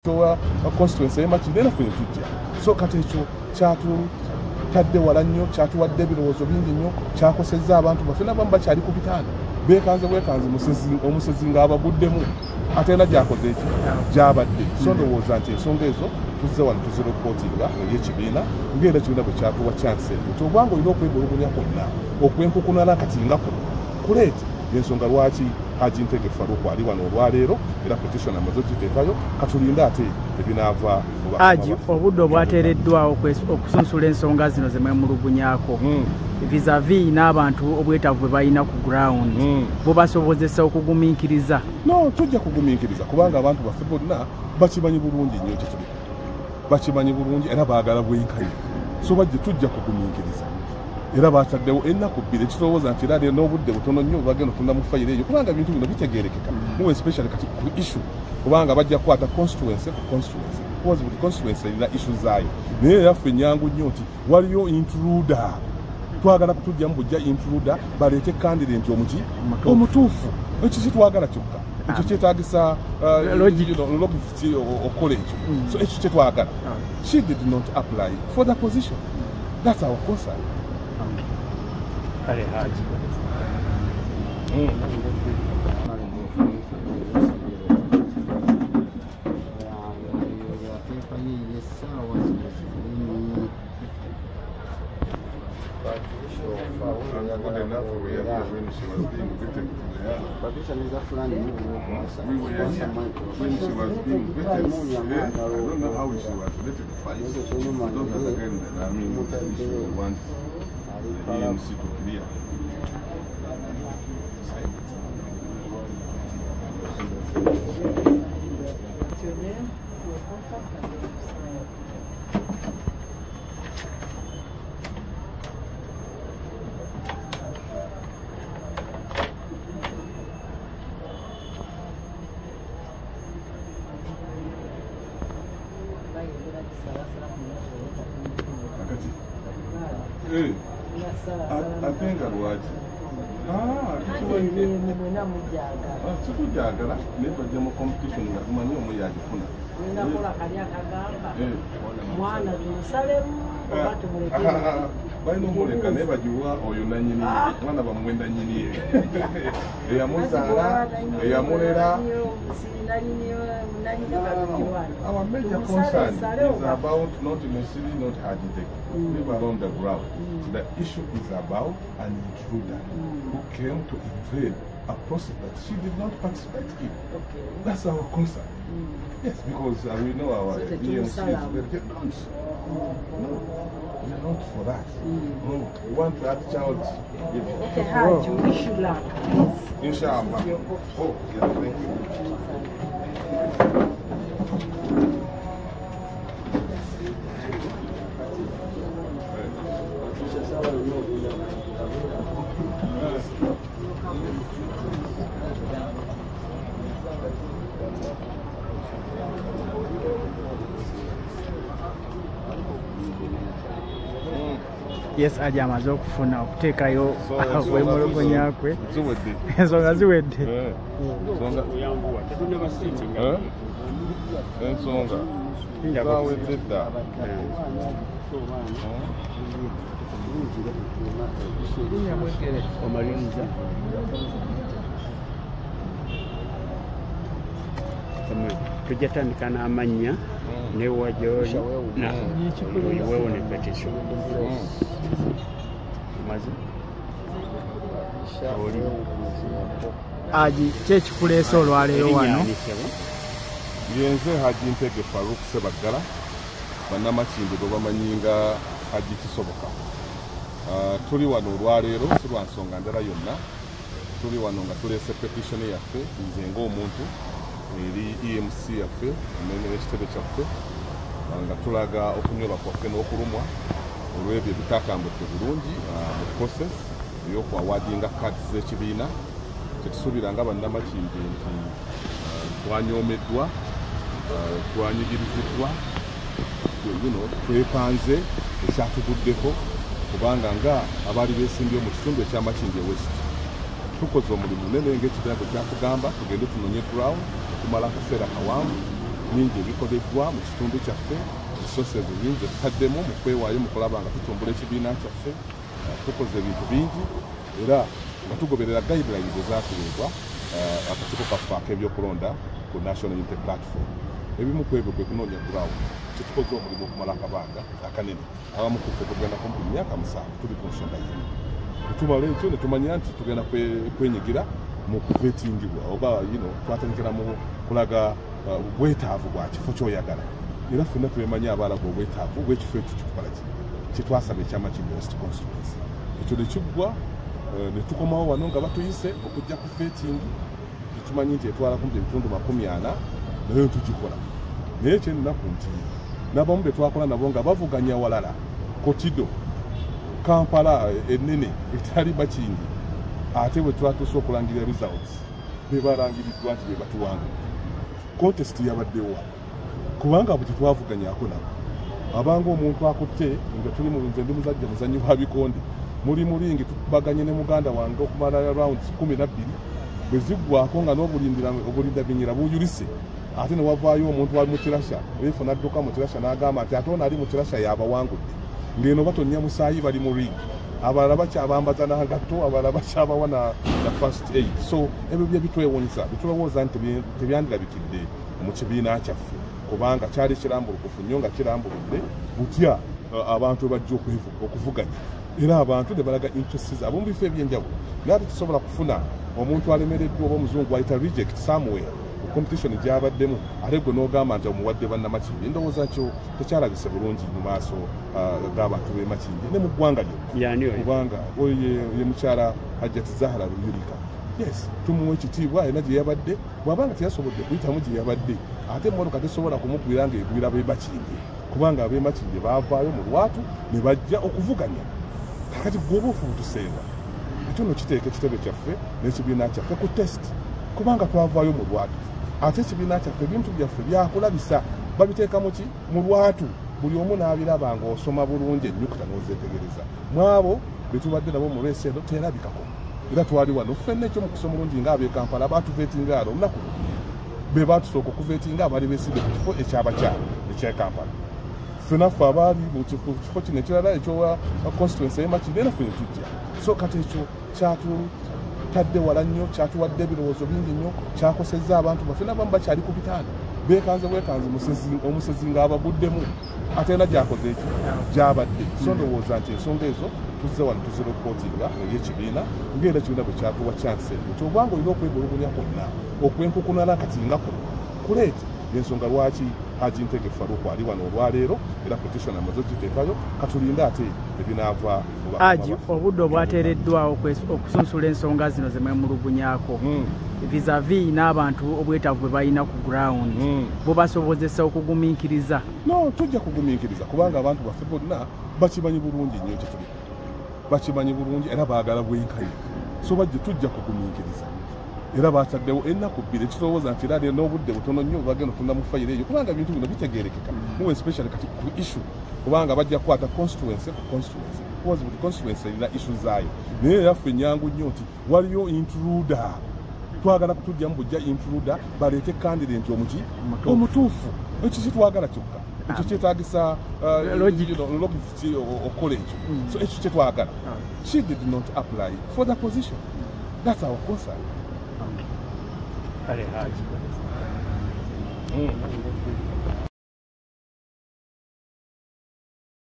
constituency Makindye naffe ne tujja so kati ekyo kyatutadde wala nnyo kyatuwadde ebirowoozo bingi nnyo kyakosezza abantu baffe n'abamu bakyali ku bitanda beekanze bwekanze omusezi ng'abaguddemu ate era gyakoze eki gyabadde so ndowooza nti ensonga ezo tuzze wano tuziripootinga ey'ekibiina ng'era ekibiina bwe kyatuwa chance nti obanga olina okwegulugunya kwonna okwenkukunana akatinga kuno kuleete y'ensonga lwaki Haji Ntege Farouk ali wano olwaleero era petition amaze okiteekayo katulinde ate ebinaava Haji obudde obwateereddwawo okusunsula ensonga zino ze mwemulugunyaako vis-a-vis n'abantu obwetaavu bwe balina ku ground bubasobozesa okugumiikiriza no tujja kugumiikiriza kubanga abantu baffe bonna bakimanyi bulungi nnyo kyetuli bakimanyi bulungi era baagala bwenkanya so bajje tujja kugumiikiriza era bataddewo ennaku bbiri ekitowooza nti era n'obudde butono nnyo bagenda tunda mu fayiro eyo kubanga ebintu bino bitegeerekeka muwe especially kati ku issue kubanga bajja kukwata constituency ku constituency kuwazi buli constituency erina issue zaayo naye yaffe nyangu nnyo nti waliyo intruder twagala kutujjamu bujja intruder baleete candidate omutuufu ekyo kitwagala kyokka ekyo kyetaagisa logic okola ekyo so ekyo kyetwagala she did not apply for the position that's our concern. Kale Haji atenga lwaki sikujagala naye tojja mu competition nga tumanyi omu yagifuna balina omuleka naye bagiwa oyo nanyini mwana bamwenda nyini eyamuzaala eyamulera. Our major concern is about not necessarily not Haji Ntege. Live around the ground. The issue is about an intruder who came to invade a process that she did not participate in. That's our concern. Yes, because we know our EMC is very good. No, we are not for that. We want that child. Okay, Haji, wish you luck. Inshallah. Oh, yeah, thank you. Yes, Haji amaze okufuna okuteekayo obwemulugunyakwe ensonga ziwedde ensonga zawedde dda omaliriza tujja tandika n'amannya newajoli weewo ne petition Haji kyekikuleese olwaleero wano yenze Haji Ntege Farouk Sebaggala bannamakindi gwe bamanyi nga Haji Kisoboka. Tuli wano olwaleero si lwa nsonga ndala yonna, tuli wano nga tuleese petition yaffe nze ng'omuntu eri EMC yaffe omenera ekitebe kyaffe nga tulaga okunyolwa kwaffe n'okulumwa olw'ebyo ebitakambudde bulungi mu process ey'okwawadinga cards z'ekibiina. Kyetusuubira nga bannamakindi nti twanyoomeddwa twanyigiriziddwa twepanze ekyatuguddeko kubanga nga abaali beesimbye mu kitundu ekyamakindi West tukoze omulimu munene ng'ekibiina bwe kyatugamba tugende tunonye ground kumala akaseera kawanvu bingi ebikoleddwa mu kitundu kyaffe, resources bingi tutaddemu mu kwewaayo mu kulaba nga tutumbula ekibiina kyaffe. Tukoze ebintu bingi era nga tugoberera guidelines ezatuweebwa akakiiko kaffe ak'ebyokulonda ku National Unity Platform. Ebimu ku ebyo kwe kunoonya ground kyetukoze omulimu okumala akabanga akanene. Abamu ku ffe tugenda kumpi myaka 7 tuli ku nsonga yino. Tumala ekyo ne tumanya nti tugenda kwenyigira mu kuvetingibwa oba twatandikira mu kulaga bwetaavu bwa kifo ky'oyagala. Era ffenna twemanya abaalaga obwetaavu bw'ekifo ekyo kitukola kyetwasaba ekyama kino West Constituency. Ekyo ne kiggwa ne tukomawo wano nga batuyise okujja ku vetingi. Tumanyi nti etwala kumpi ebitundu 40 naye tugikola. Naye kyennaku nti n'abamu be twakola nabo nga bavuganya walala Kotido, Kampala ennene etali Bakingi, ate bwe twatuuse okulangirira results be balangiriddwa nti be batuwangula. Contest yabaddewo kubanga bwe tetwavuganyako nabo. Abanga omuntu akutte nga tuli mu nze ndi muzajja muzannyi wa bikonde muli mulingi tubaganye ne muganda wange okumala rounds 12 bwe ziggwako nga n'obulinda binyira buyulise. Ate ne wavaayo omuntu wali mu kirasha efu n'adduka mu kirasha n'agamba nti ate ono ali mu kirasha y'abawangudde. Ng'eno batonnya musaayi bali mu ring. Abalala bakyabambaza n'agatto, abalala bakyabawa na first aid. So ebyo bye bitwewuunyisa bitulowooza nti tebyandirabikidde mu kibiina kyaffe kubanga kyali kirambulukufu nnyo nga kirambuludde butya abantu bajja okuvuganya. Era abantu ne balaga interests abamu bifo ebyenjawulo. Naye tusobola kufuna omuntu alemereddwa oba omuzungu ayita reject somewhere competition gyabaddemu ate gwe n'ogamba nti omuwadde bannamakindi. Endowooza kyo tekyalabise bulungi mu maaso g'abantu b'e Makindi ne mu ggwanga lyo kubanga oyo ye mukyala Hajjati Zahra Yulika. Yes, tumuwa ekitiibwa alina gye yabadde bw'abanga teyasobodde kuyitamu gye yabadde ate emmotoka tesobola kumugwira ng'egwira ab'e Makindi kubanga ab'e Makindi baavaayo mu lwatu ne bajja okuvuganya. Kakati gwoba ofuutuseewa ekyo no kiteeka ekitebe kyaffe n'ekibiina kyaffe ku test kubanga twavaayo mu lwatu ate ekibiina kyaffe ebintu byaffe byakulabisa babiteeka mu lwatu buli omu n'abiraba ng'osoma bulungi ennyukuta n'ozeetegereza. Mu abo be tubadde nabo mu lwesi eno teerabikako era twali wano ffenna ekyomukusa omulungi ng'ab'e Kampala baatuveetinga alo olunaku be baatusooka okuveetinga abaali beesidde ku kifo ekyabakyala eky'e Kampala. Ffenaffe abaali mu kifo kino ekirala ekyowa constituency y'e Makindi era ffe ne tujja. So kati ekyo kyatutadde wala nnyo, kyatuwadde ebirowoozo bingi nnyo, kyakosezza abantu baffe n'abamu bakyali ku bitanda beekanze bwekanze omusezi ng'abaguddemu ate era gyakoze eki gyabadde. So ndowooza nti ensonga ezo tuzze wano tuziripootinga ey'ekibiina ng'era ekibiina bwe kyatuwa chance nti obanga olina okwegulugunya kwonna okwenkukunana akatinga kuno kuleete y'ensonga lwaki Haji Ntege Faruku ali wano olwaleero era petition amaze okugiteekayo katulinde ate ebinaava Haji obudde obwateereddwawo okusunsula ensonga zino ze mwemulugunyaako vis-a-vis n'abantu obwetaavu bwe balina ku ground bubasobozesa okugumiikiriza. No, tujja kugumiikiriza kubanga abantu baffe bonna bakimanyi bulungi nnyo kye tuli bakimanyi bulungi era baagala bwenkanya. So bajje tujja kugumiikiriza era bataddewo ennaku 2 ekirowooza nti era n'obudde butono nnyo bagenda okufuna mu fayiro eyo kubanga ebintu bino bitegeerekeka muwe especially kati ku issue kubanga bajja kukwata constituency ku constituency kuwazi buli constituency erina issue zaayo naye yaffe ennyangu nnyo nti waliyo intruder twagala kutujja mu bujja intruder baleete candidate omutuufu ekyo kitwagala kyokka ekyo kyetaagisa logic okola ekyo so ekyo kyetwagala. She did not apply for the position. That's our concern. Okay.